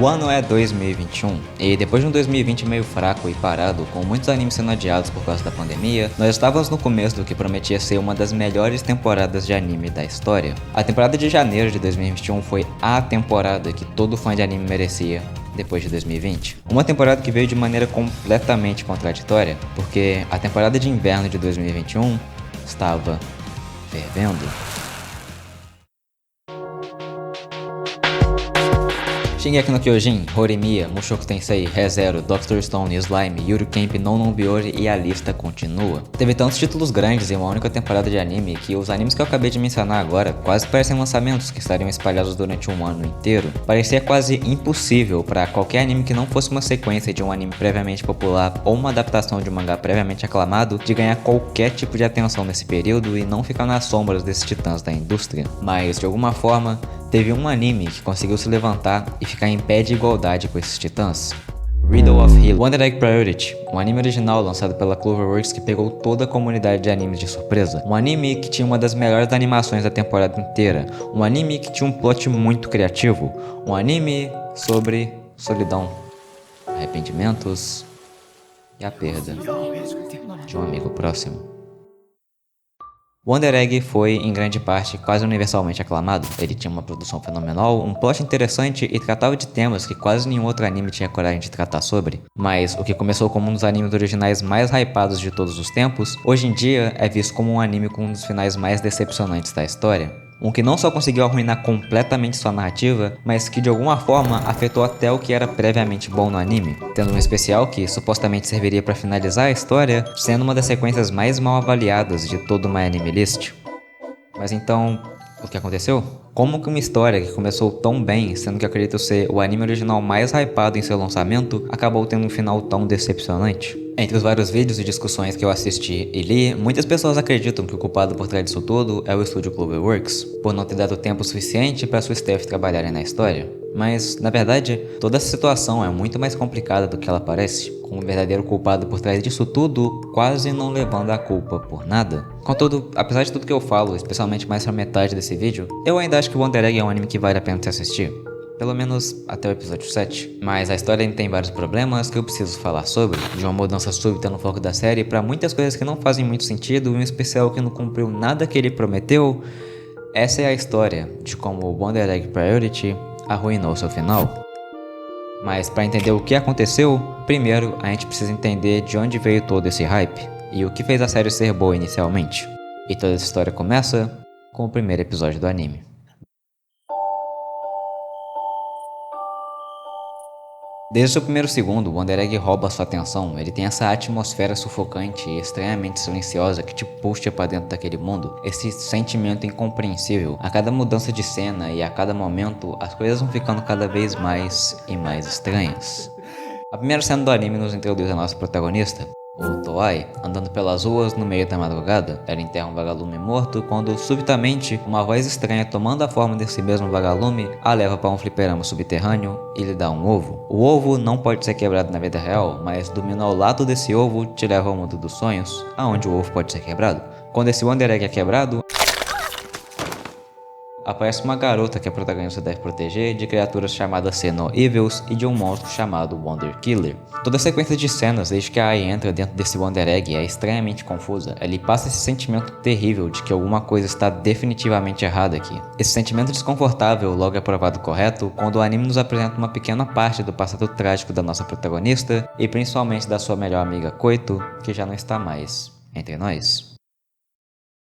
O ano é 2021, e depois de um 2020 meio fraco e parado, com muitos animes sendo adiados por causa da pandemia, nós estávamos no começo do que prometia ser uma das melhores temporadas de anime da história. A temporada de janeiro de 2021 foi a temporada que todo fã de anime merecia depois de 2020. Uma temporada que veio de maneira completamente contraditória, porque a temporada de inverno de 2021 estava fervendo. Shingeki no Kyojin, Horimiya, Mushoku Tensei, Re:Zero, Dr. Stone, Slime, Yuru Camp, No No Biyori e a lista continua. Teve tantos títulos grandes em uma única temporada de anime que os animes que eu acabei de mencionar agora quase parecem lançamentos que estariam espalhados durante um ano inteiro. Parecia quase impossível para qualquer anime que não fosse uma sequência de um anime previamente popular ou uma adaptação de um mangá previamente aclamado de ganhar qualquer tipo de atenção nesse período e não ficar nas sombras desses titãs da indústria. Mas, de alguma forma, teve um anime que conseguiu se levantar e ficar em pé de igualdade com esses titãs. Riddle of Healing, Wonder Egg Priority, um anime original lançado pela Cloverworks que pegou toda a comunidade de animes de surpresa. Um anime que tinha uma das melhores animações da temporada inteira. Um anime que tinha um plot muito criativo. Um anime sobre solidão, arrependimentos e a perda de um amigo próximo. Wonder Egg foi, em grande parte, quase universalmente aclamado. Ele tinha uma produção fenomenal, um plot interessante e tratava de temas que quase nenhum outro anime tinha coragem de tratar sobre. Mas o que começou como um dos animes originais mais hypados de todos os tempos, hoje em dia é visto como um anime com um dos finais mais decepcionantes da história. Um que não só conseguiu arruinar completamente sua narrativa, mas que de alguma forma afetou até o que era previamente bom no anime, tendo um especial que supostamente serviria para finalizar a história, sendo uma das sequências mais mal avaliadas de todo o My Anime List. Mas então, o que aconteceu? Como que uma história que começou tão bem, sendo que acredito ser o anime original mais hypado em seu lançamento, acabou tendo um final tão decepcionante? Entre os vários vídeos e discussões que eu assisti e li, muitas pessoas acreditam que o culpado por trás disso tudo é o estúdio Cloverworks, por não ter dado tempo suficiente para sua staff trabalharem na história. Mas, na verdade, toda essa situação é muito mais complicada do que ela parece, com o verdadeiro culpado por trás disso tudo quase não levando a culpa por nada. Contudo, apesar de tudo que eu falo, especialmente mais pra metade desse vídeo, eu ainda acho que o Wonder Egg é um anime que vale a pena se assistir. Pelo menos até o episódio 7. Mas a história ainda tem vários problemas que eu preciso falar sobre, de uma mudança súbita no foco da série para muitas coisas que não fazem muito sentido e um especial que não cumpriu nada que ele prometeu. Essa é a história de como o Wonder Egg Priority arruinou seu final. Mas para entender o que aconteceu, primeiro a gente precisa entender de onde veio todo esse hype e o que fez a série ser boa inicialmente. E toda essa história começa com o primeiro episódio do anime. Desde o primeiro segundo, o Wonder Egg rouba sua atenção. Ele tem essa atmosfera sufocante e estranhamente silenciosa que te puxa pra dentro daquele mundo. Esse sentimento incompreensível. A cada mudança de cena e a cada momento, as coisas vão ficando cada vez mais e mais estranhas. A primeira cena do anime nos introduz a nossa protagonista, o Toai, andando pelas ruas no meio da madrugada. Ela enterra um vagalume morto quando, subitamente, uma voz estranha tomando a forma desse mesmo vagalume a leva para um fliperama subterrâneo e lhe dá um ovo. O ovo não pode ser quebrado na vida real, mas dormindo ao lado desse ovo te leva ao mundo dos sonhos, aonde o ovo pode ser quebrado. Quando esse Wonder Egg é quebrado, aparece uma garota que a protagonista deve proteger de criaturas chamadas Xeno-Evils e de um monstro chamado Wonder Killer. Toda a sequência de cenas desde que a Ai entra dentro desse Wonder Egg é estranhamente confusa. Ela passa esse sentimento terrível de que alguma coisa está definitivamente errada aqui. Esse sentimento desconfortável logo é provado correto quando o anime nos apresenta uma pequena parte do passado trágico da nossa protagonista e principalmente da sua melhor amiga Koito, que já não está mais entre nós.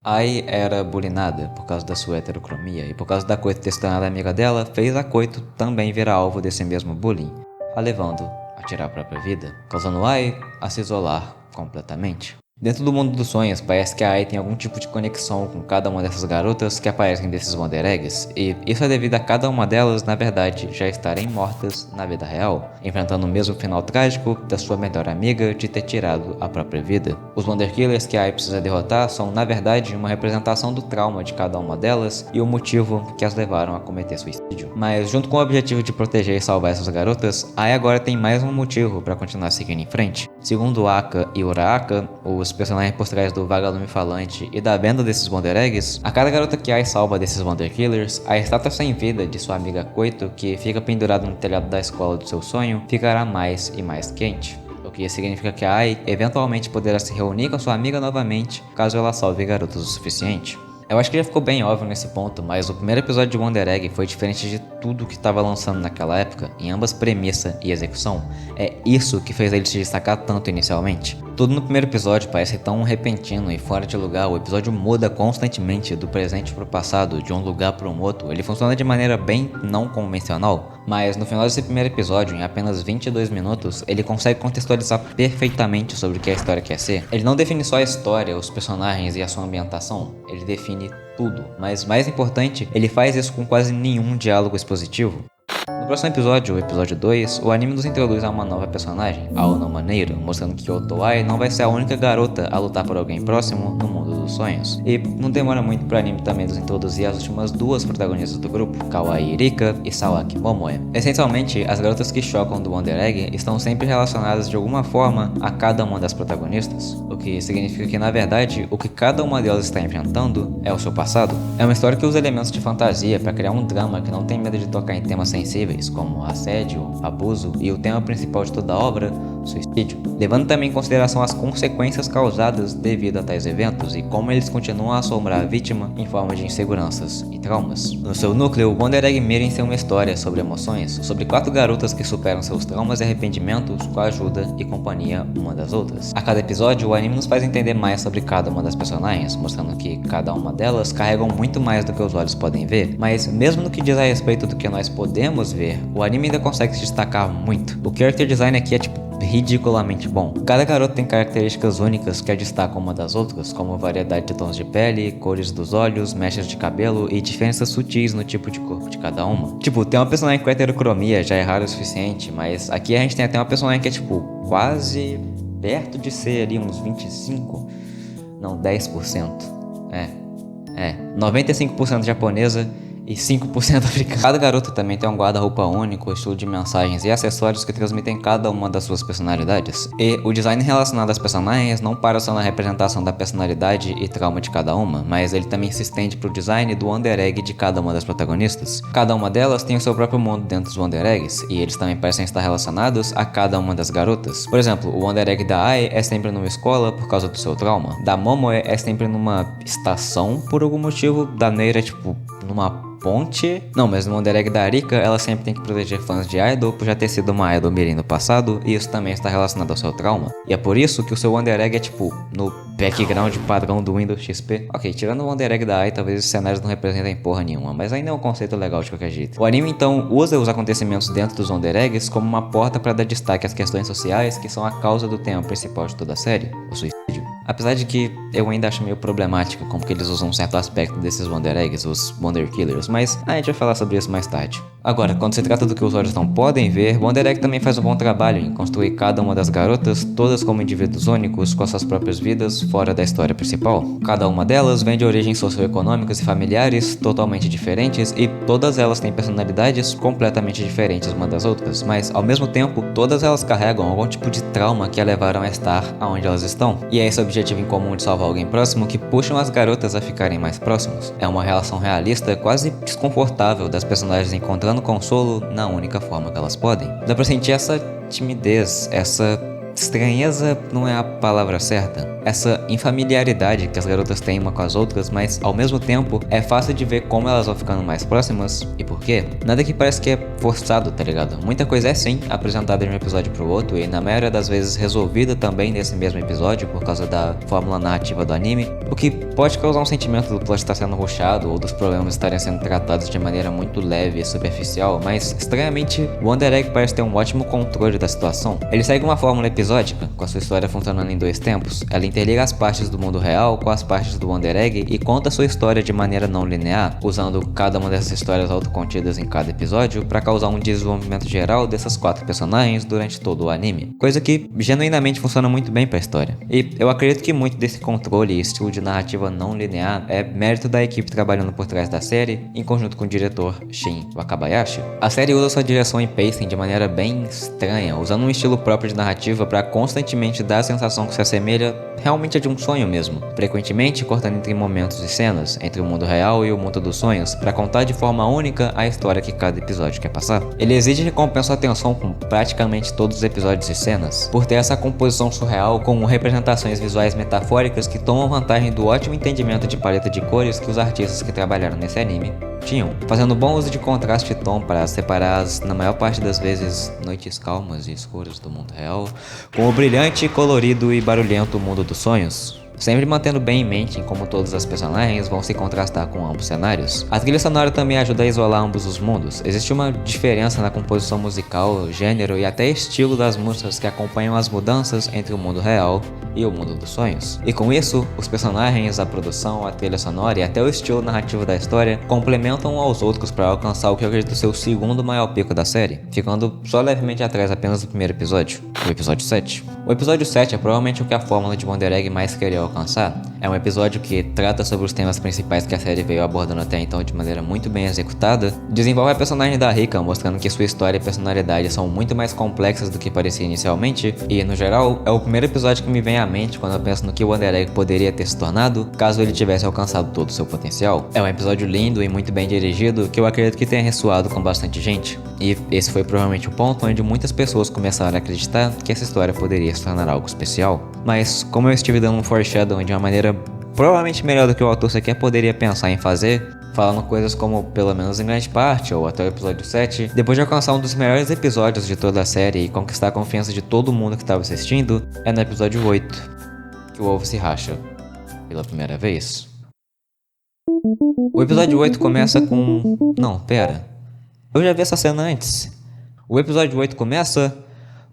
Ai era bulinada por causa da sua heterocromia e por causa da Koito ter se tornado amiga dela, fez a Koito também virar alvo desse mesmo bullying, a levando a tirar a própria vida, causando Ai a se isolar completamente. Dentro do mundo dos sonhos, parece que a Ai tem algum tipo de conexão com cada uma dessas garotas que aparecem desses Wonder Eggs, e isso é devido a cada uma delas, na verdade, já estarem mortas na vida real, enfrentando o mesmo final trágico da sua melhor amiga de ter tirado a própria vida. Os Wonder Killers que a Ai precisa derrotar são, na verdade, uma representação do trauma de cada uma delas e o motivo que as levaram a cometer suicídio. Mas, junto com o objetivo de proteger e salvar essas garotas, a Ai agora tem mais um motivo para continuar seguindo em frente. Segundo Aka e Uraraka, os os personagens por trás do vagalume falante e da venda desses Wonder Eggs, a cada garota que Ai salva desses Wonder Killers, a estátua sem vida de sua amiga Koito, que fica pendurada no telhado da escola do seu sonho, ficará mais e mais quente. O que significa que a Ai eventualmente poderá se reunir com sua amiga novamente, caso ela salve garotas o suficiente. Eu acho que já ficou bem óbvio nesse ponto, mas o primeiro episódio de Wonder Egg foi diferente de tudo que estava lançando naquela época, em ambas premissa e execução. É isso que fez ele se destacar tanto inicialmente. Tudo no primeiro episódio parece tão repentino e fora de lugar, o episódio muda constantemente do presente para o passado, de um lugar para um outro, ele funciona de maneira bem não convencional. Mas no final desse primeiro episódio, em apenas 22 minutos, ele consegue contextualizar perfeitamente sobre o que a história quer ser. Ele não define só a história, os personagens e a sua ambientação, ele define tudo. Mas mais importante, ele faz isso com quase nenhum diálogo expositivo. No próximo episódio, o episódio 2, o anime nos introduz a uma nova personagem, a Ono Maneiro, mostrando que Oto Ai não vai ser a única garota a lutar por alguém próximo no mundo dos sonhos. E não demora muito para o anime também nos introduzir as últimas duas protagonistas do grupo, Kawaii Rika e Sawaki Momoe. Essencialmente, as garotas que chocam do Wonder Egg estão sempre relacionadas de alguma forma a cada uma das protagonistas, o que significa que na verdade, o que cada uma delas está enfrentando é o seu passado. É uma história que usa elementos de fantasia para criar um drama que não tem medo de tocar em temas sensíveis, como assédio, abuso e o tema principal de toda a obra, suicídio, levando também em consideração as consequências causadas devido a tais eventos e como eles continuam a assombrar a vítima em forma de inseguranças e traumas. No seu núcleo, Wonder Egg Mirror é uma história sobre emoções, sobre 4 garotas que superam seus traumas e arrependimentos com a ajuda e companhia uma das outras. A cada episódio, o anime nos faz entender mais sobre cada uma das personagens, mostrando que cada uma delas carregam muito mais do que os olhos podem ver, mas mesmo no que diz a respeito do que nós podemos ver, o anime ainda consegue se destacar muito. O character design aqui é ridiculamente bom. Cada garota tem características únicas que a destacam uma das outras, como variedade de tons de pele, cores dos olhos, mechas de cabelo e diferenças sutis no tipo de corpo de cada uma. Tem uma personagem com heterocromia, já é raro o suficiente, mas aqui a gente tem até uma personagem que é quase perto de ser ali uns 25, não, 10%. 95% japonesa e 5% africano. Cada garota também tem um guarda-roupa único, estilo de mensagens e acessórios que transmitem cada uma das suas personalidades. E o design relacionado às personagens não para só na representação da personalidade e trauma de cada uma, mas ele também se estende para o design do Wonder Egg de cada uma das protagonistas. Cada uma delas tem o seu próprio mundo dentro dos Wonder Eggs, e eles também parecem estar relacionados a cada uma das garotas. Por exemplo, o Wonder Egg da Ai é sempre numa escola por causa do seu trauma, da Momoe é sempre numa estação por algum motivo, da Neira numa ponte. Não, mas no Wonder Egg da Rika, ela sempre tem que proteger fãs de idol por já ter sido uma idol mirim no passado, e isso também está relacionado ao seu trauma. E é por isso que o seu Wonder Egg é no background padrão do Windows XP. Ok, tirando o Wonder Egg da Ai, talvez os cenários não representem porra nenhuma, mas ainda é um conceito legal de qualquer jeito. O anime então usa os acontecimentos dentro dos Wonder Eggs como uma porta para dar destaque às questões sociais que são a causa do tema principal de toda a série, o suicídio. Apesar de que eu ainda acho meio problemático como que eles usam um certo aspecto desses Wonder Eggs, os Wonder Killers, mas a gente vai falar sobre isso mais tarde. Agora, quando se trata do que os olhos não podem ver, Wonder Egg também faz um bom trabalho em construir cada uma das garotas, todas como indivíduos únicos, com suas próprias vidas, fora da história principal. Cada uma delas vem de origens socioeconômicas e familiares totalmente diferentes, e todas elas têm personalidades completamente diferentes uma das outras, mas ao mesmo tempo, todas elas carregam algum tipo de trauma que a levaram a estar onde elas estão. E é esse objetivo em comum de salvar alguém próximo que puxam as garotas a ficarem mais próximos. É uma relação realista, quase desconfortável, das personagens encontrando consolo na única forma que elas podem. Dá pra sentir essa timidez, essa estranheza não é a palavra certa. Essa infamiliaridade que as garotas têm uma com as outras, mas ao mesmo tempo é fácil de ver como elas vão ficando mais próximas e por quê. Nada que parece que é forçado, tá ligado? Muita coisa é sim apresentada de um episódio pro outro e na maioria das vezes resolvida também nesse mesmo episódio por causa da fórmula narrativa do anime, o que pode causar um sentimento do plot estar sendo rushado ou dos problemas estarem sendo tratados de maneira muito leve e superficial, mas estranhamente o Wonder Egg parece ter um ótimo controle da situação. Ele segue uma fórmula episódica, com a sua história funcionando em 2 tempos. Ela interliga as partes do mundo real com as partes do Wonder Egg e conta sua história de maneira não linear, usando cada uma dessas histórias autocontidas em cada episódio para causar um desenvolvimento geral dessas 4 personagens durante todo o anime, coisa que genuinamente funciona muito bem para a história. E eu acredito que muito desse controle e estilo de narrativa não linear é mérito da equipe trabalhando por trás da série, em conjunto com o diretor Shin Wakabayashi. A série usa sua direção e pacing de maneira bem estranha, usando um estilo próprio de narrativa para pra constantemente dar a sensação que se assemelha realmente a de um sonho mesmo, frequentemente cortando entre momentos e cenas, entre o mundo real e o mundo dos sonhos, pra contar de forma única a história que cada episódio quer passar. Ele exige recompensa a atenção com praticamente todos os episódios e cenas, por ter essa composição surreal com representações visuais metafóricas que tomam vantagem do ótimo entendimento de paleta de cores que os artistas que trabalharam nesse anime tinham, fazendo bom uso de contraste e tom para separar as, na maior parte das vezes, noites calmas e escuras do mundo real, com o brilhante, colorido e barulhento mundo dos sonhos, sempre mantendo bem em mente como todas as personagens vão se contrastar com ambos cenários. A trilha sonora também ajuda a isolar ambos os mundos. Existe uma diferença na composição musical, gênero e até estilo das músicas que acompanham as mudanças entre o mundo real e o mundo dos sonhos. E com isso, os personagens, a produção, a trilha sonora e até o estilo narrativo da história complementam um aos outros para alcançar o que eu acredito ser o segundo maior pico da série, ficando só levemente atrás apenas do primeiro episódio, o episódio 7. O episódio 7 é provavelmente o que a fórmula de Wonder Egg mais queria alcançar. É um episódio que trata sobre os temas principais que a série veio abordando até então de maneira muito bem executada, desenvolve a personagem da Rika, mostrando que sua história e personalidade são muito mais complexas do que parecia inicialmente, e no geral, é o primeiro episódio que me vem à mente quando eu penso no que o Wonder Egg poderia ter se tornado caso ele tivesse alcançado todo o seu potencial. É um episódio lindo e muito bem dirigido que eu acredito que tenha ressoado com bastante gente, e esse foi provavelmente o ponto onde muitas pessoas começaram a acreditar que essa história poderia se tornar algo especial. Mas como eu estive dando um foreshadowing de uma maneira provavelmente melhor do que o autor sequer poderia pensar em fazer, falando coisas como, pelo menos em grande parte, ou até o episódio 7, depois de alcançar um dos melhores episódios de toda a série e conquistar a confiança de todo mundo que estava assistindo, é no episódio 8 que o ovo se racha pela primeira vez. O episódio 8 começa com... Não, pera. Eu já vi essa cena antes. O episódio 8 começa...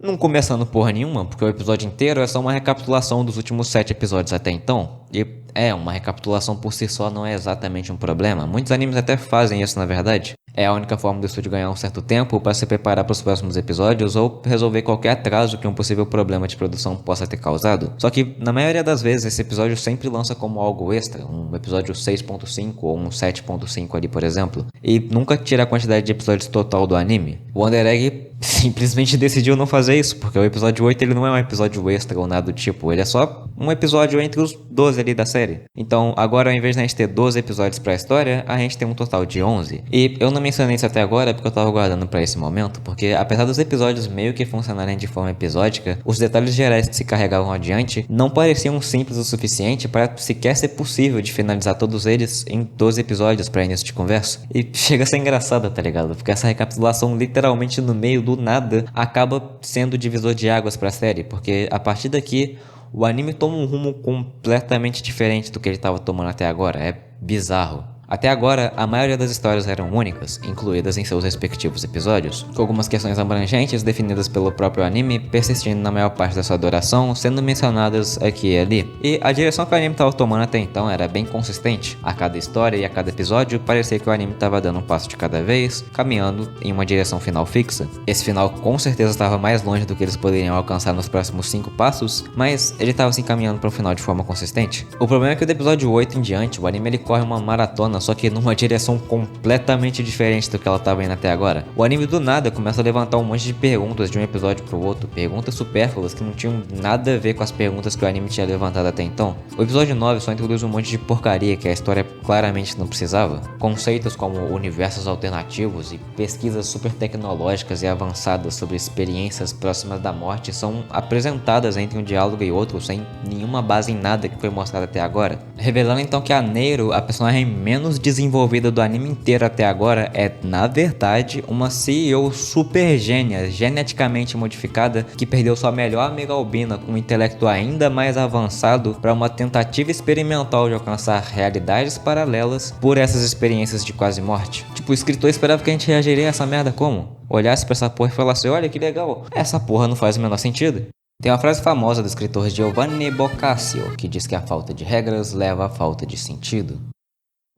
Não começando porra nenhuma, porque o episódio inteiro é só uma recapitulação dos últimos 7 episódios até então. E uma recapitulação por si só não é exatamente um problema. Muitos animes até fazem isso na verdade. É a única forma do estúdio ganhar um certo tempo para se preparar para os próximos episódios ou resolver qualquer atraso que um possível problema de produção possa ter causado. Só que, na maioria das vezes, esse episódio sempre lança como algo extra, um episódio 6.5 ou um 7.5 ali, por exemplo, e nunca tira a quantidade de episódios total do anime. O Wonder Egg simplesmente decidiu não fazer isso, porque o episódio 8 ele não é um episódio extra ou nada do tipo, ele é só um episódio entre os 12 ali da série. Então, agora ao invés de a gente ter 12 episódios pra história, a gente tem um total de 11. E eu não mencionei isso até agora porque eu tava guardando pra esse momento, porque apesar dos episódios meio que funcionarem de forma episódica, os detalhes gerais que se carregavam adiante não pareciam simples o suficiente para sequer ser possível de finalizar todos eles em 12 episódios pra início de conversa. E chega a ser engraçado, tá ligado? Porque essa recapitulação literalmente no meio do nada acaba sendo o divisor de águas pra série, porque a partir daqui o anime toma um rumo completamente diferente do que ele estava tomando até agora. É bizarro. Até agora, a maioria das histórias eram únicas, incluídas em seus respectivos episódios, com algumas questões abrangentes definidas pelo próprio anime persistindo na maior parte da sua duração, sendo mencionadas aqui e ali. E a direção que o anime estava tomando até então era bem consistente. A cada história e a cada episódio, parecia que o anime estava dando um passo de cada vez, caminhando em uma direção final fixa. Esse final com certeza estava mais longe do que eles poderiam alcançar nos próximos 5 passos, mas ele estava se encaminhando para o final de forma consistente. O problema é que do episódio 8 em diante, o anime ele corre uma maratona, só que numa direção completamente diferente do que ela estava indo até agora. O anime do nada começa a levantar um monte de perguntas de um episódio pro outro, perguntas supérfluas que não tinham nada a ver com as perguntas que o anime tinha levantado até então. O episódio 9 só introduz um monte de porcaria que a história claramente não precisava. Conceitos como universos alternativos e pesquisas super tecnológicas e avançadas sobre experiências próximas da morte são apresentadas entre um diálogo e outro sem nenhuma base em nada que foi mostrado até agora, revelando então que a Neiro, a personagem menos desenvolvida do anime inteiro até agora, é na verdade uma CEO super gênia, geneticamente modificada, que perdeu sua melhor amiga albina com um intelecto ainda mais avançado para uma tentativa experimental de alcançar realidades paralelas por essas experiências de quase morte. Tipo, o escritor esperava que a gente reagiria a essa merda como? Olhasse pra essa porra e falasse, olha que legal, essa porra não faz o menor sentido. Tem uma frase famosa do escritor Giovanni Boccaccio que diz que a falta de regras leva à falta de sentido.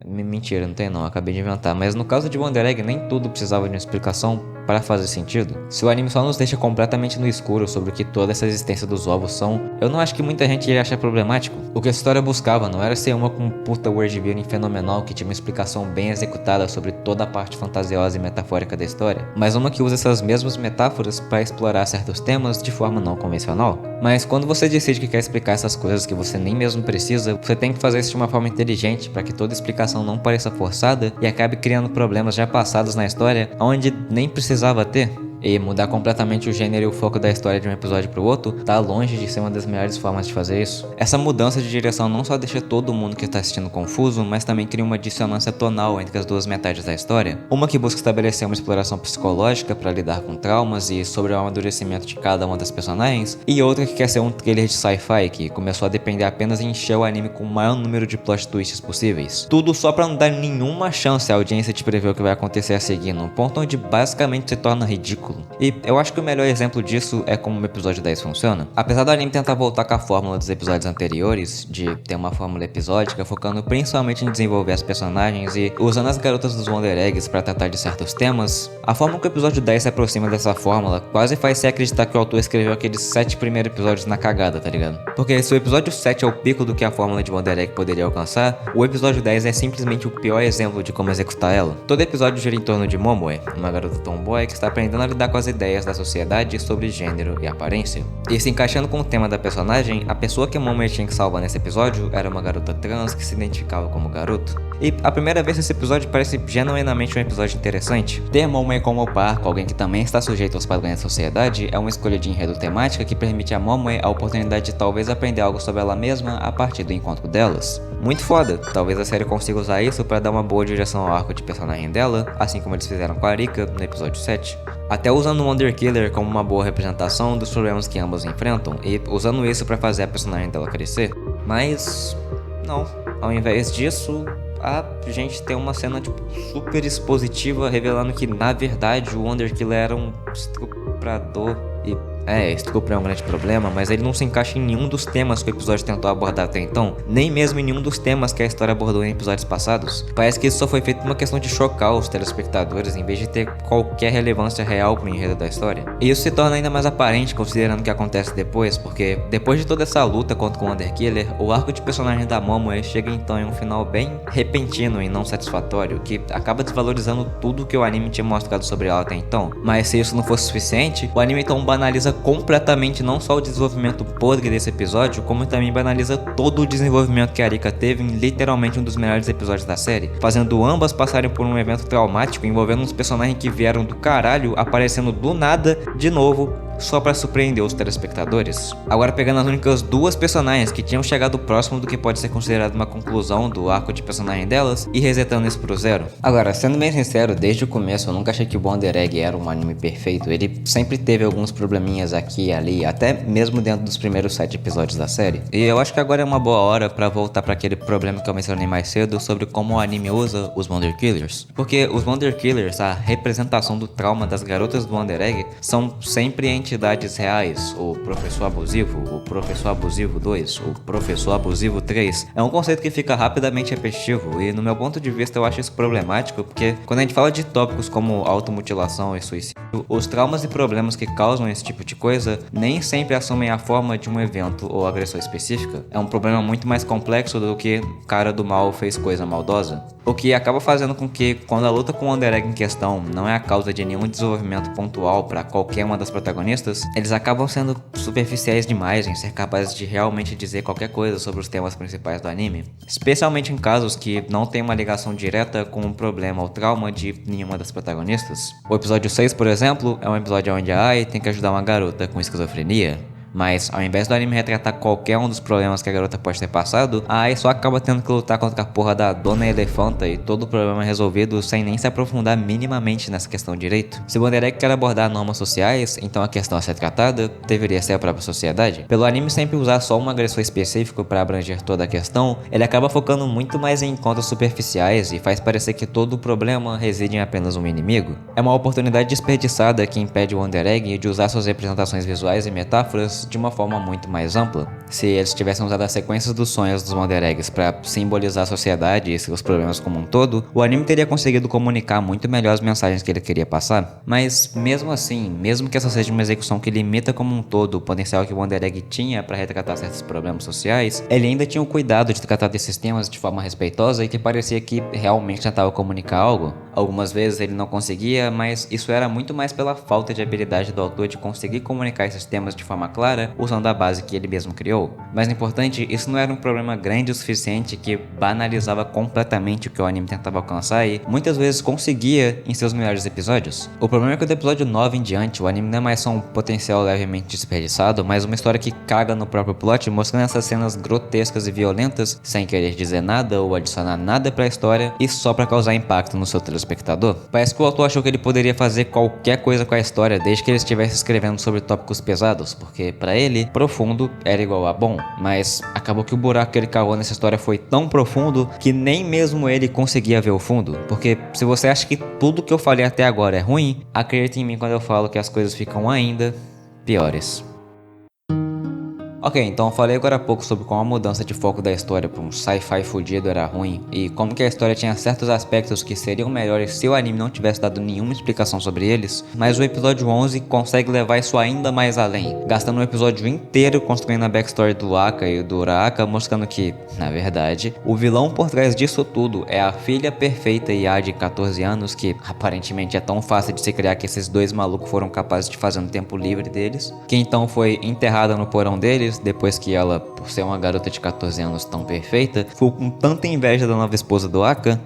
Mentira, não tem não, acabei de inventar. Mas no caso de Wonder Egg, nem tudo precisava de uma explicação para fazer sentido. Se o anime só nos deixa completamente no escuro sobre o que toda essa existência dos ovos são, eu não acho que muita gente iria achar problemático. O que a história buscava não era ser uma com puta worldbuilding fenomenal que tinha uma explicação bem executada sobre toda a parte fantasiosa e metafórica da história, mas uma que usa essas mesmas metáforas para explorar certos temas de forma não convencional. Mas quando você decide que quer explicar essas coisas que você nem mesmo precisa, você tem que fazer isso de uma forma inteligente para que toda explicação não pareça forçada e acabe criando problemas já passados na história onde nem precisava ter. E mudar completamente o gênero e o foco da história de um episódio pro outro tá longe de ser uma das melhores formas de fazer isso. Essa mudança de direção não só deixa todo mundo que está assistindo confuso, mas também cria uma dissonância tonal entre as duas metades da história. Uma que busca estabelecer uma exploração psicológica para lidar com traumas e sobre o amadurecimento de cada uma das personagens, e outra que quer ser um thriller de sci-fi que começou a depender apenas em encher o anime com o maior número de plot twists possíveis. Tudo só para não dar nenhuma chance à audiência de prever o que vai acontecer a seguir, num ponto onde basicamente se torna ridículo. E eu acho que o melhor exemplo disso é como o episódio 10 funciona. Apesar do anime tentar voltar com a fórmula dos episódios anteriores, de ter uma fórmula episódica focando principalmente em desenvolver as personagens e usando as garotas dos Wonder Eggs para tratar de certos temas, a forma que o episódio 10 se aproxima dessa fórmula quase faz você acreditar que o autor escreveu aqueles 7 primeiros episódios na cagada, tá ligado? Porque se o episódio 7 é o pico do que a fórmula de Wonder Egg poderia alcançar, o episódio 10 é simplesmente o pior exemplo de como executar ela. Todo episódio gira em torno de Momoe, uma garota tomboy que está aprendendo a lidar com as ideias da sociedade sobre gênero e aparência. E se encaixando com o tema da personagem, a pessoa que a Momoe tinha que salvar nesse episódio era uma garota trans que se identificava como garoto. E a primeira vez esse episódio parece genuinamente um episódio interessante. Ter Momoe como par com alguém que também está sujeito aos padrões da sociedade é uma escolha de enredo temática que permite a Momoe a oportunidade de talvez aprender algo sobre ela mesma a partir do encontro delas. Muito foda, talvez a série consiga usar isso para dar uma boa direção ao arco de personagem dela, assim como eles fizeram com a Rika no episódio 7. Até usando o Wonder Killer como uma boa representação dos problemas que ambos enfrentam e usando isso para fazer a personagem dela crescer. Mas não, ao invés disso, a gente tem uma cena super expositiva revelando que na verdade o Wonder Killer era um estuprador e estupro é um grande problema, mas ele não se encaixa em nenhum dos temas que o episódio tentou abordar até então, nem mesmo em nenhum dos temas que a história abordou em episódios passados. Parece que isso só foi feito por uma questão de chocar os telespectadores, em vez de ter qualquer relevância real pro enredo da história. E isso se torna ainda mais aparente considerando o que acontece depois, porque depois de toda essa luta contra o Wonder Killer, o arco de personagem da Momoe chega então em um final bem repentino e não satisfatório, que acaba desvalorizando tudo que o anime tinha mostrado sobre ela até então. Mas se isso não fosse suficiente, o anime então banaliza completamente não só o desenvolvimento podre desse episódio, como também banaliza todo o desenvolvimento que a Rika teve em literalmente um dos melhores episódios da série, fazendo ambas passarem por um evento traumático envolvendo uns personagens que vieram do caralho aparecendo do nada de novo só pra surpreender os telespectadores. Agora pegando as únicas duas personagens que tinham chegado próximo do que pode ser considerado uma conclusão do arco de personagem delas e resetando isso pro zero. Agora, sendo bem sincero, desde o começo eu nunca achei que o Wonder Egg era um anime perfeito. Ele sempre teve alguns probleminhas aqui e ali, até mesmo dentro dos primeiros 7 episódios da série. E eu acho que agora é uma boa hora pra voltar pra aquele problema que eu mencionei mais cedo sobre como o anime usa os Wonder Killers. Porque os Wonder Killers, a representação do trauma das garotas do Wonder Egg, são sempre entidades reais. O Professor Abusivo, o Professor Abusivo 2, o Professor Abusivo 3. É um conceito que fica rapidamente repetitivo e no meu ponto de vista eu acho isso problemático porque quando a gente fala de tópicos como automutilação e suicídio, os traumas e problemas que causam esse tipo de coisa nem sempre assumem a forma de um evento ou agressão específica. É um problema muito mais complexo do que o cara do mal fez coisa maldosa. O que acaba fazendo com que, quando a luta com o Wonder Egg em questão não é a causa de nenhum desenvolvimento pontual para qualquer uma das protagonistas, eles acabam sendo superficiais demais em ser capazes de realmente dizer qualquer coisa sobre os temas principais do anime. Especialmente em casos que não tem uma ligação direta com o problema ou trauma de nenhuma das protagonistas. O episódio 6, por exemplo, é um episódio onde a Ai tem que ajudar uma garota com esquizofrenia. Mas, ao invés do anime retratar qualquer um dos problemas que a garota pode ter passado, a Ai só acaba tendo que lutar contra a porra da Dona Elefanta e todo o problema é resolvido sem nem se aprofundar minimamente nessa questão direito. Se o Wonder Egg quer abordar normas sociais, então a questão a ser tratada deveria ser a própria sociedade. Pelo anime sempre usar só um agressor específico para abranger toda a questão, ele acaba focando muito mais em encontros superficiais e faz parecer que todo o problema reside em apenas um inimigo. É uma oportunidade desperdiçada que impede o Wonder Egg de usar suas representações visuais e metáforas mas de uma forma muito mais ampla. Se eles tivessem usado as sequências dos sonhos dos Wonder Eggs para simbolizar a sociedade e seus problemas como um todo, o anime teria conseguido comunicar muito melhor as mensagens que ele queria passar. Mas mesmo assim, mesmo que essa seja uma execução que limita como um todo o potencial que o Wonder Egg tinha para retratar certos problemas sociais, ele ainda tinha o cuidado de tratar desses temas de forma respeitosa e que parecia que realmente tentava comunicar algo. Algumas vezes ele não conseguia, mas isso era muito mais pela falta de habilidade do autor de conseguir comunicar esses temas de forma clara, usando a base que ele mesmo criou. Mais importante, isso não era um problema grande o suficiente que banalizava completamente o que o anime tentava alcançar e muitas vezes conseguia em seus melhores episódios. O problema é que do episódio 9 em diante, o anime não é mais só um potencial levemente desperdiçado, mas uma história que caga no próprio plot, mostrando essas cenas grotescas e violentas, sem querer dizer nada ou adicionar nada pra história e só pra causar impacto no seu telespectador. Parece que o autor achou que ele poderia fazer qualquer coisa com a história desde que ele estivesse escrevendo sobre tópicos pesados, porque pra ele, profundo era igual a bom, mas acabou que o buraco que ele cavou nessa história foi tão profundo que nem mesmo ele conseguia ver o fundo, porque se você acha que tudo que eu falei até agora é ruim, acredite em mim quando eu falo que as coisas ficam ainda piores. Ok, então eu falei agora há pouco sobre como a mudança de foco da história para um sci-fi fudido era ruim e como que a história tinha certos aspectos que seriam melhores se o anime não tivesse dado nenhuma explicação sobre eles, mas o episódio 11 consegue levar isso ainda mais além, gastando um episódio inteiro construindo a backstory do Aka e do Uraraka, mostrando que, na verdade, o vilão por trás disso tudo é a filha perfeita IA de 14 anos que aparentemente é tão fácil de se criar que esses dois malucos foram capazes de fazer no tempo livre deles, que então foi enterrada no porão deles depois que ela, por ser uma garota de 14 anos tão perfeita, ficou com tanta inveja da nova esposa do Aka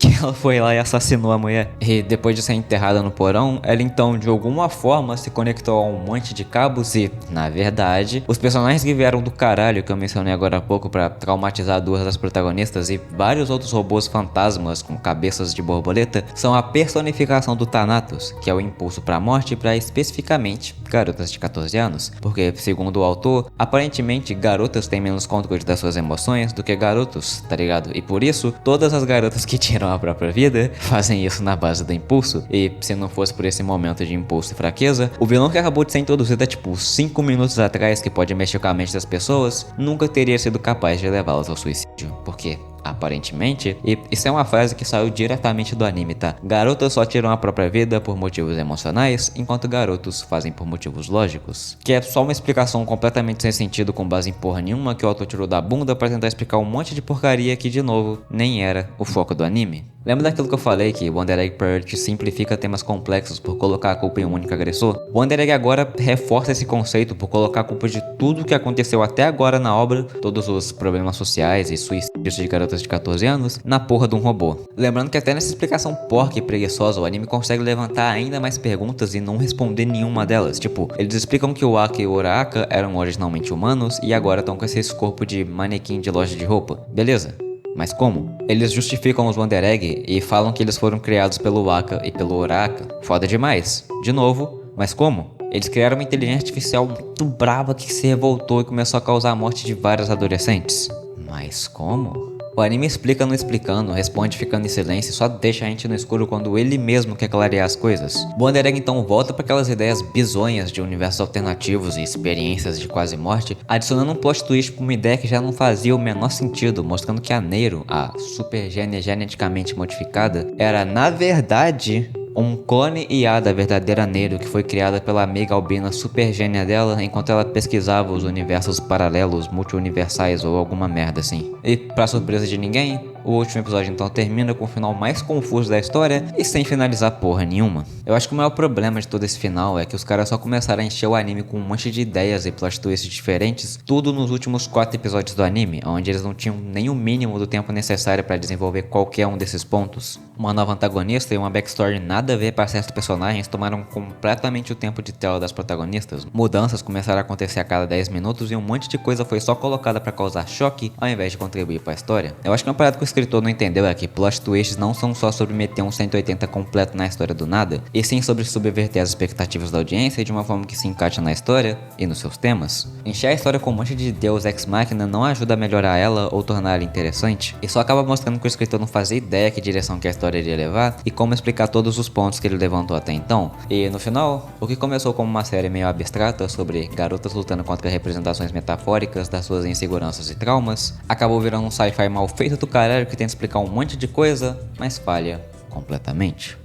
que ela foi lá e assassinou a mulher. E depois de ser enterrada no porão, ela então de alguma forma se conectou a um monte de cabos e, na verdade, os personagens que vieram do caralho que eu mencionei agora há pouco pra traumatizar duas das protagonistas e vários outros robôs fantasmas com cabeças de borboleta são a personificação do Thanatos, que é o impulso pra morte pra especificamente garotas de 14 anos. Porque, segundo o autor, aparentemente garotas têm menos controle das suas emoções do que garotos, tá ligado? E por isso, todas as garotas que tiram a própria vida fazem isso na base do impulso, e se não fosse por esse momento de impulso e fraqueza, o vilão que acabou de ser introduzido há tipo 5 minutos atrás, que pode mexer com a mente das pessoas, nunca teria sido capaz de levá-las ao suicídio, porque aparentemente, e isso é uma frase que saiu diretamente do anime, tá? Garotas só tiram a própria vida por motivos emocionais, enquanto garotos fazem por motivos lógicos. Que é só uma explicação completamente sem sentido, com base em porra nenhuma, que o autor tirou da bunda pra tentar explicar um monte de porcaria que, de novo, nem era o foco do anime. Lembra daquilo que eu falei, que Wonder Egg Priority simplifica temas complexos por colocar a culpa em um único agressor? Wonder Egg agora reforça esse conceito por colocar a culpa de tudo que aconteceu até agora na obra, todos os problemas sociais e suicídios de garotas de 14 anos, na porra de um robô. Lembrando que até nessa explicação porca e preguiçosa, o anime consegue levantar ainda mais perguntas e não responder nenhuma delas. Tipo, eles explicam que o Aka e o Uraraka eram originalmente humanos e agora estão com esse corpo de manequim de loja de roupa. Beleza. Mas como? Eles justificam os Wonder Egg e falam que eles foram criados pelo Aka e pelo Uraraka. Foda demais. De novo, mas como? Eles criaram uma inteligência artificial muito brava que se revoltou e começou a causar a morte de vários adolescentes. Mas como? O anime explica não explicando, responde ficando em silêncio e só deixa a gente no escuro quando ele mesmo quer clarear as coisas. O Wonder Egg então volta para aquelas ideias bizonhas de universos alternativos e experiências de quase morte, adicionando um plot twist para uma ideia que já não fazia o menor sentido, mostrando que a Neiro, a super gênia geneticamente modificada, era na verdade um clone IA da verdadeira Neiro que foi criada pela amiga albina super gênia dela enquanto ela pesquisava os universos paralelos, multiuniversais ou alguma merda assim. E pra surpresa de ninguém, o último episódio então termina com o final mais confuso da história e sem finalizar porra nenhuma. Eu acho que o maior problema de todo esse final é que os caras só começaram a encher o anime com um monte de ideias e plot twists diferentes, tudo nos últimos 4 episódios do anime, onde eles não tinham nem o mínimo do tempo necessário para desenvolver qualquer um desses pontos. Uma nova antagonista e uma backstory nada a ver para certos personagens tomaram completamente o tempo de tela das protagonistas. Mudanças começaram a acontecer a cada 10 minutos e um monte de coisa foi só colocada para causar choque ao invés de contribuir para a história. Eu acho que uma parada que escritor não entendeu é que plot twists não são só sobre meter um 180 completo na história do nada, e sim sobre subverter as expectativas da audiência de uma forma que se encaixa na história e nos seus temas. Encher a história com um monte de Deus Ex Machina não ajuda a melhorar ela ou tornar ela interessante, e só acaba mostrando que o escritor não fazia ideia que direção que a história iria levar e como explicar todos os pontos que ele levantou até então. E no final, o que começou como uma série meio abstrata sobre garotas lutando contra representações metafóricas das suas inseguranças e traumas, acabou virando um sci-fi mal feito do caralho que tenta explicar um monte de coisa, mas falha completamente.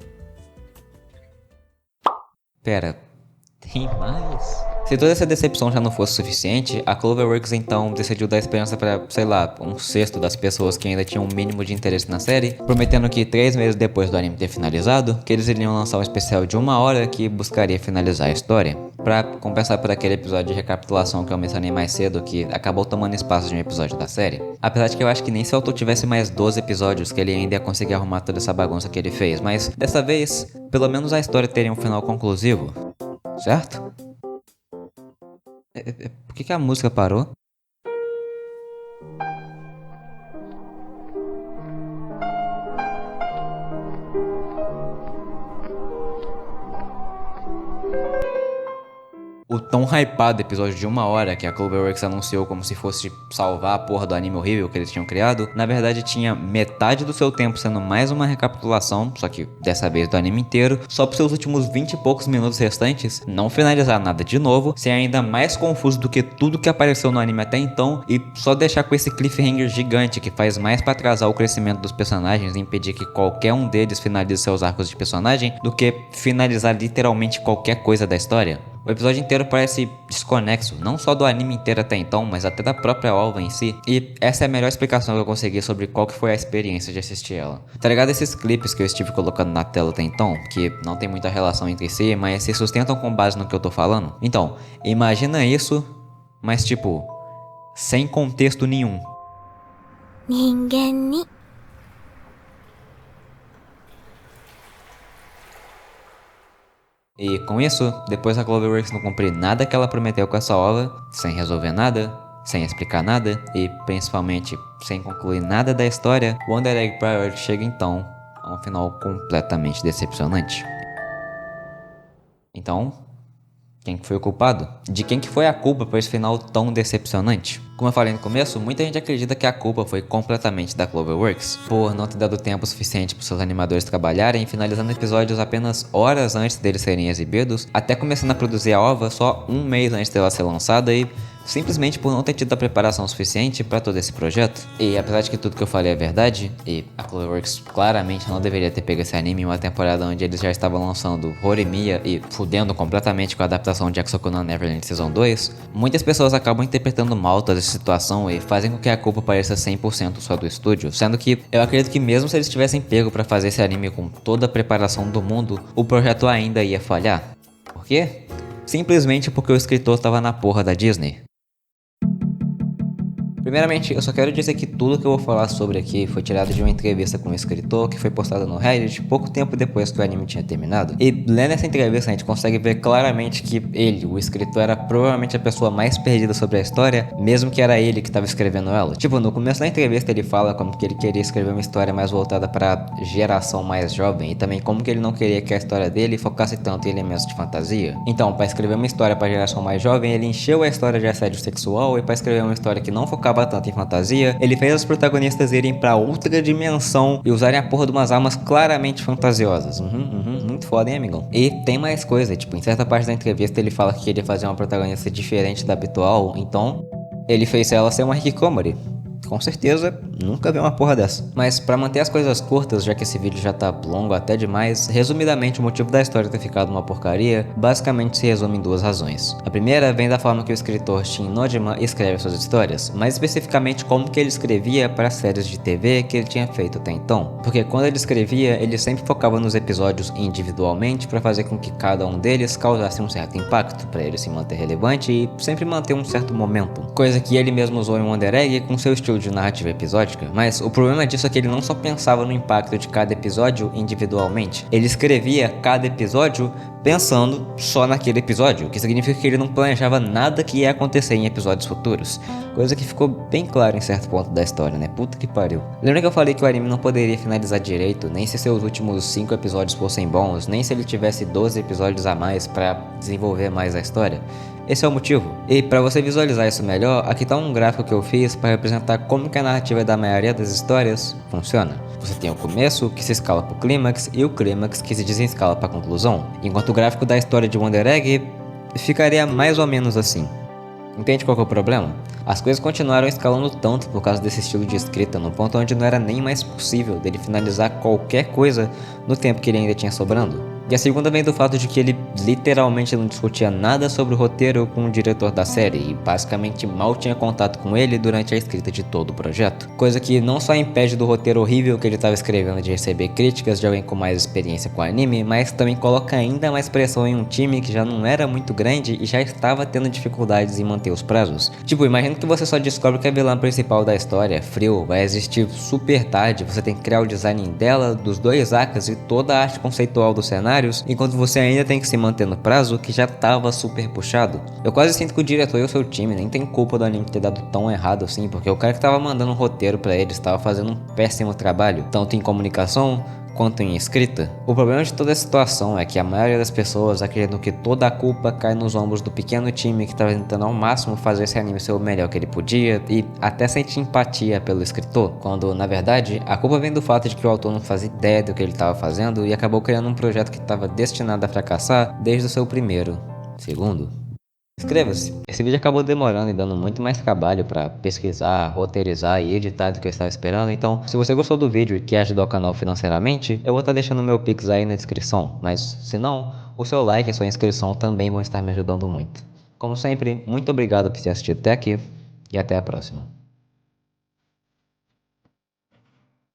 Pera, tem mais? Se toda essa decepção já não fosse suficiente, a Cloverworks então decidiu dar esperança para, sei lá, um sexto das pessoas que ainda tinham um mínimo de interesse na série, prometendo que 3 meses depois do anime ter finalizado, que eles iriam lançar um especial de 1 hora que buscaria finalizar a história. Pra compensar por aquele episódio de recapitulação que eu mencionei mais cedo, que acabou tomando espaço de um episódio da série. Apesar de que eu acho que nem se o autor tivesse mais 12 episódios que ele ainda ia conseguir arrumar toda essa bagunça que ele fez, mas dessa vez, pelo menos a história teria um final conclusivo, certo? Por que a música parou? O tão hypado episódio de 1 hora que a Cloverworks anunciou como se fosse salvar a porra do anime horrível que eles tinham criado, na verdade tinha metade do seu tempo sendo mais uma recapitulação, só que dessa vez do anime inteiro, só para seus últimos 20 e poucos minutos restantes não finalizar nada de novo, ser ainda mais confuso do que tudo que apareceu no anime até então e só deixar com esse cliffhanger gigante que faz mais para atrasar o crescimento dos personagens e impedir que qualquer um deles finalize seus arcos de personagem do que finalizar literalmente qualquer coisa da história. O episódio inteiro parece desconexo, não só do anime inteiro até então, mas até da própria OVA em si. E essa é a melhor explicação que eu consegui sobre qual que foi a experiência de assistir ela. Tá ligado esses clipes que eu estive colocando na tela até então, que não tem muita relação entre si, mas se sustentam com base no que eu tô falando? Então, imagina isso, mas tipo, sem contexto nenhum. E com isso, depois a Cloverworks não cumprir nada que ela prometeu com essa obra, sem resolver nada, sem explicar nada e principalmente sem concluir nada da história, Wonder Egg Priority chega então a um final completamente decepcionante. Então, quem que foi o culpado? De quem que foi a culpa por esse final tão decepcionante? Como eu falei no começo, muita gente acredita que a culpa foi completamente da Cloverworks, por não ter dado tempo suficiente para seus animadores trabalharem, finalizando episódios apenas horas antes deles serem exibidos, até começando a produzir a OVA só 1 mês antes dela ser lançada e simplesmente por não ter tido a preparação suficiente para todo esse projeto. E apesar de que tudo que eu falei é verdade, e a Cloverworks claramente não deveria ter pego esse anime em uma temporada onde eles já estavam lançando Horimiya e fudendo completamente com a adaptação de Exoku no Neverland Season 2, muitas pessoas acabam interpretando mal toda essa situação e fazem com que a culpa pareça 100% só do estúdio, sendo que eu acredito que mesmo se eles tivessem pego para fazer esse anime com toda a preparação do mundo, o projeto ainda ia falhar. Por quê? Simplesmente porque o escritor estava na porra da Disney. Primeiramente, eu só quero dizer que tudo que eu vou falar sobre aqui foi tirado de uma entrevista com um escritor que foi postada no Reddit pouco tempo depois que o anime tinha terminado. E lendo essa entrevista a gente consegue ver claramente que ele, o escritor, era provavelmente a pessoa mais perdida sobre a história, mesmo que era ele que estava escrevendo ela. Tipo, no começo da entrevista ele fala como que ele queria escrever uma história mais voltada para geração mais jovem e também como que ele não queria que a história dele focasse tanto em elementos de fantasia. Então, para escrever uma história para geração mais jovem, ele encheu a história de assédio sexual e para escrever uma história que não focava tanto em fantasia, ele fez os protagonistas irem pra outra dimensão e usarem a porra de umas armas claramente fantasiosas. Muito foda, hein, amigão? E tem mais coisa, tipo, em certa parte da entrevista ele fala que queria fazer uma protagonista diferente da habitual, então ele fez ela ser uma hikikomori. Com certeza, nunca vi uma porra dessa. Mas pra manter as coisas curtas, já que esse vídeo já tá longo até demais, resumidamente o motivo da história ter ficado uma porcaria basicamente se resume em 2 razões. A primeira vem da forma que o escritor Shin Nojima escreve suas histórias, mais especificamente como que ele escrevia para as séries de TV que ele tinha feito até então. Porque quando ele escrevia, ele sempre focava nos episódios individualmente para fazer com que cada um deles causasse um certo impacto, para ele se manter relevante e sempre manter um certo momento. Coisa que ele mesmo usou em Wonder Egg com seu estilo estilo de narrativa episódica, mas o problema disso é que ele não só pensava no impacto de cada episódio individualmente, ele escrevia cada episódio pensando só naquele episódio, o que significa que ele não planejava nada que ia acontecer em episódios futuros, coisa que ficou bem claro em certo ponto da história, né? Puta que pariu. Lembra que eu falei que o anime não poderia finalizar direito, nem se seus últimos 5 episódios fossem bons, nem se ele tivesse 12 episódios a mais pra desenvolver mais a história? Esse é o motivo. E para você visualizar isso melhor, aqui tá um gráfico que eu fiz para representar como que a narrativa da maioria das histórias funciona. Você tem o começo, que se escala para o clímax, e o clímax, que se desencala para a conclusão. Enquanto o gráfico da história de Wonder Egg ficaria mais ou menos assim. Entende qual que é o problema? As coisas continuaram escalando tanto por causa desse estilo de escrita, no ponto onde não era nem mais possível dele finalizar qualquer coisa no tempo que ele ainda tinha sobrando. E a segunda vem do fato de que ele literalmente não discutia nada sobre o roteiro com o diretor da série e basicamente mal tinha contato com ele durante a escrita de todo o projeto. Coisa que não só impede do roteiro horrível que ele estava escrevendo de receber críticas de alguém com mais experiência com anime, mas também coloca ainda mais pressão em um time que já não era muito grande e já estava tendo dificuldades em manter os prazos. Tipo, imagina que você só descobre que a vilã principal da história, Frill, vai existir super tarde, você tem que criar o design dela, dos dois arcos e toda a arte conceitual do cenário, enquanto você ainda tem que se manter no prazo que já tava super puxado. Eu quase sinto que o diretor e o seu time nem tem culpa do anime ter dado tão errado assim, porque o cara que tava mandando um roteiro pra eles tava fazendo um péssimo trabalho, tanto em comunicação quanto em escrita. O problema de toda a situação é que a maioria das pessoas acreditam que toda a culpa cai nos ombros do pequeno time que estava tentando ao máximo fazer esse anime ser o melhor que ele podia e até sente empatia pelo escritor, quando na verdade a culpa vem do fato de que o autor não fazia ideia do que ele estava fazendo e acabou criando um projeto que estava destinado a fracassar desde o seu primeiro segundo. Inscreva-se! Esse vídeo acabou demorando e dando muito mais trabalho para pesquisar, roteirizar e editar do que eu estava esperando, então se você gostou do vídeo e quer ajudar o canal financeiramente, eu vou estar deixando meu Pix aí na descrição, mas se não, o seu like e sua inscrição também vão estar me ajudando muito. Como sempre, muito obrigado por ter assistido até aqui e até a próxima.